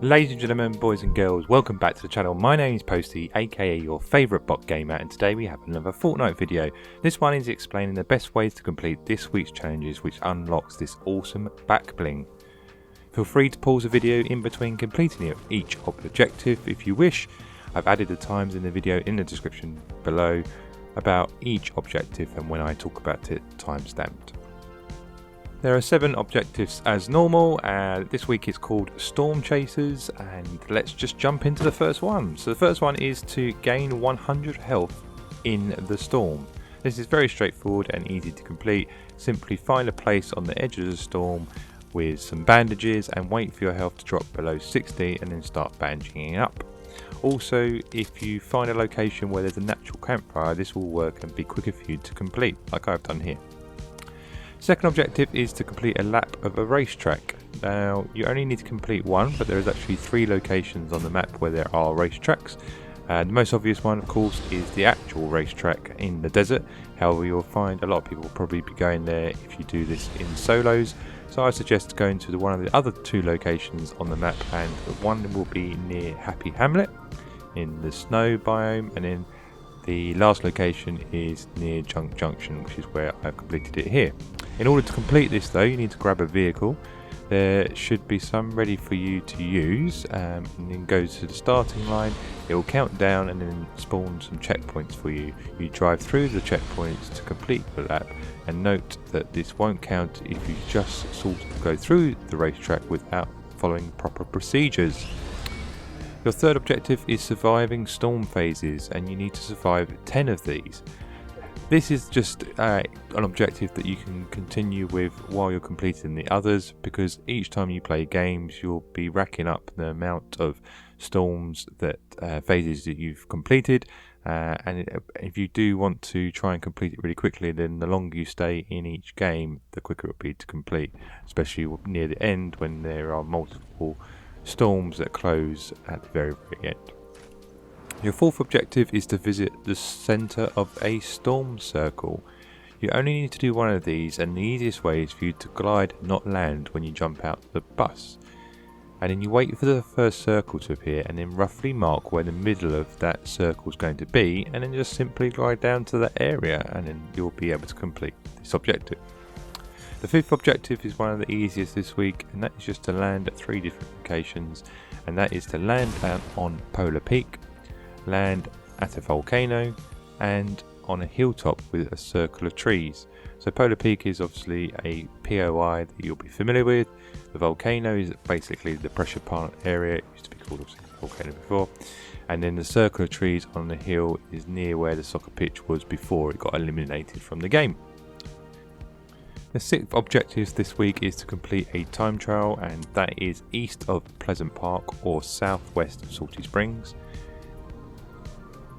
Ladies and gentlemen, boys and girls, welcome back to the channel. My name is Posty, aka your favourite bot gamer, and today we have another Fortnite video. This one is explaining the best ways to complete this week's challenges, which unlocks this awesome back bling. Feel free to pause the video in between completing each objective if you wish. I've added the times in the video in the description below about each objective, and when I talk about it, time-stamped. There are 7 objectives as normal, and this week it's called Storm Chasers, and let's just jump into the first one. So the first one is to gain 100 health in the storm. This is very straightforward and easy to complete. Simply find a place on the edge of the storm with some bandages and wait for your health to drop below 60 and then start bandaging it up. Also, if you find a location where there's a natural campfire, this will work and be quicker for you to complete, like I've done here. Second objective is to complete a lap of a racetrack. Now, you only need to complete one, but there is actually 3 locations on the map where there are racetracks. The most obvious one, of course, is the actual racetrack in the desert. However, you'll find a lot of people will probably be going there if you do this in solos. So I suggest going to one of the other 2 locations on the map, and one will be near Happy Hamlet in the snow biome, and then the last location is near Junk Junction, which is where I've completed it here. In order to complete this though, you need to grab a vehicle. There should be some ready for you to use, and then go to the starting line. It will count down and then spawn some checkpoints for you. You drive through the checkpoints to complete the lap, and note that this won't count if you just sort of go through the racetrack without following proper procedures. Your third objective is surviving storm phases, and you need to survive 10 of these. This is just an objective that you can continue with while you're completing the others, because each time you play games you'll be racking up the amount of storms that phases that you've completed, and if you do want to try and complete it really quickly, then the longer you stay in each game, the quicker it will be to complete, especially near the end when there are multiple storms that close at the very end. Your fourth objective is to visit the centre of a storm circle. You only need to do one of these, and the easiest way is for you to glide, not land, when you jump out the bus. And then you wait for the first circle to appear, and then roughly mark where the middle of that circle is going to be, and then just simply glide down to that area, and then you'll be able to complete this objective. The fifth objective is one of the easiest this week, and that is just to land at 3 different locations, and that is to land on Polar Peak, land at a volcano, and on a hilltop with a circle of trees. So Polar Peak is obviously a POI that you'll be familiar with. The volcano is basically the pressure plant area. It used to be called obviously Volcano before. And then the circle of trees on the hill is near where the soccer pitch was before it got eliminated from the game. The 6th objective this week is to complete a time trial, and that is east of Pleasant Park or southwest of Salty Springs.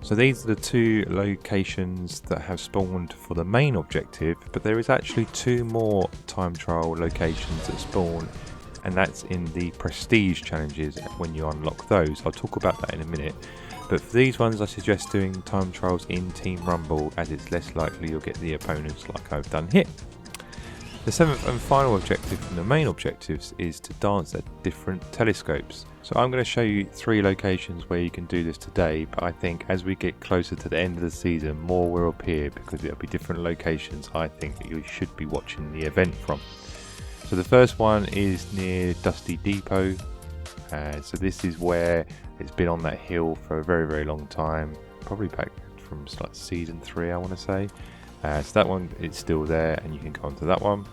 So these are the 2 locations that have spawned for the main objective, but there is actually 2 more time trial locations that spawn, and that's in the prestige challenges when you unlock those. I'll talk about that in a minute, but for these ones I suggest doing time trials in Team Rumble, as it's less likely you'll get the opponents like I've done here. The 7th and final objective from the main objectives is to dance at different telescopes. So I'm going to show you 3 locations where you can do this today, but I think as we get closer to the end of the season, more will appear, because there'll be different locations I think that you should be watching the event from. So the first one is near Dusty Depot. So this is where it's been on that hill for a very, very long time, probably back from like season 3 I want to say. So that one is still there, and you can go onto that one.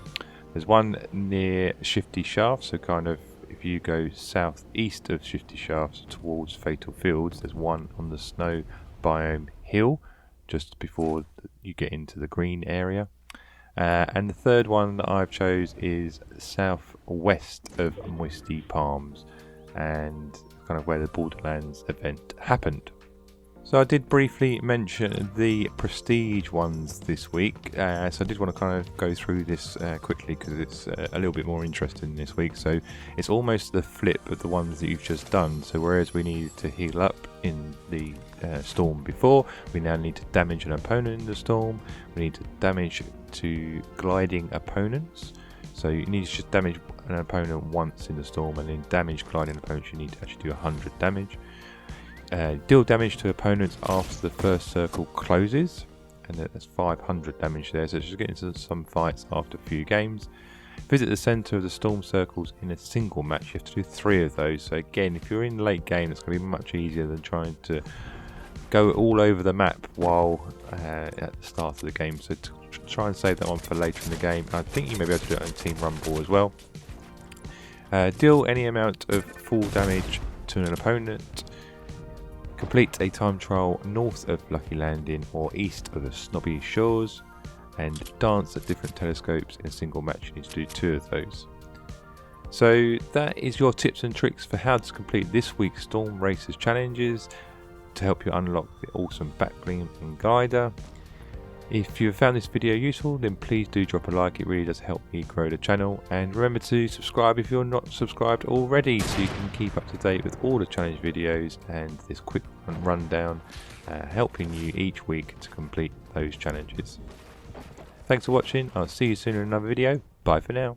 There's one near Shifty Shafts, so kind of if you go southeast of Shifty Shafts towards Fatal Fields, there's one on the snow biome hill just before you get into the green area. And the third one that I've chose is southwest of Moisty Palms, and kind of where the Borderlands event happened. So I did briefly mention the prestige ones this week, so I did want to kind of go through this quickly, because it's a little bit more interesting this week. So it's almost the flip of the ones that you've just done. So whereas we needed to heal up in the storm before, we now need to damage an opponent in the storm. We need to damage to gliding opponents. So you need to just damage an opponent once in the storm, and in damage gliding opponents you need to actually do 100 damage. Deal damage to opponents after the first circle closes, and that's 500 damage there, so just get into some fights after a few games. Visit the centre of the storm circles in a single match. You have to do 3 of those, so again, if you're in the late game, it's going to be much easier than trying to go all over the map while at the start of the game, so try and save that one for later in the game. I think you may be able to do it on Team Rumble as well. Deal any amount of full damage to an opponent. Complete a time trial north of Lucky Landing or east of the Snobby Shores, and dance at different telescopes in a single match. You need to do 2 of those. So that is your tips and tricks for how to complete this week's Storm Racers challenges to help you unlock the awesome back bling and glider. If you have found this video useful, then please do drop a like. It really does help me grow the channel, and remember to subscribe if you're not subscribed already, so you can keep up to date with all the challenge videos and this quick rundown, helping you each week to complete those challenges. Thanks for watching. I'll see you soon in another video. Bye for now.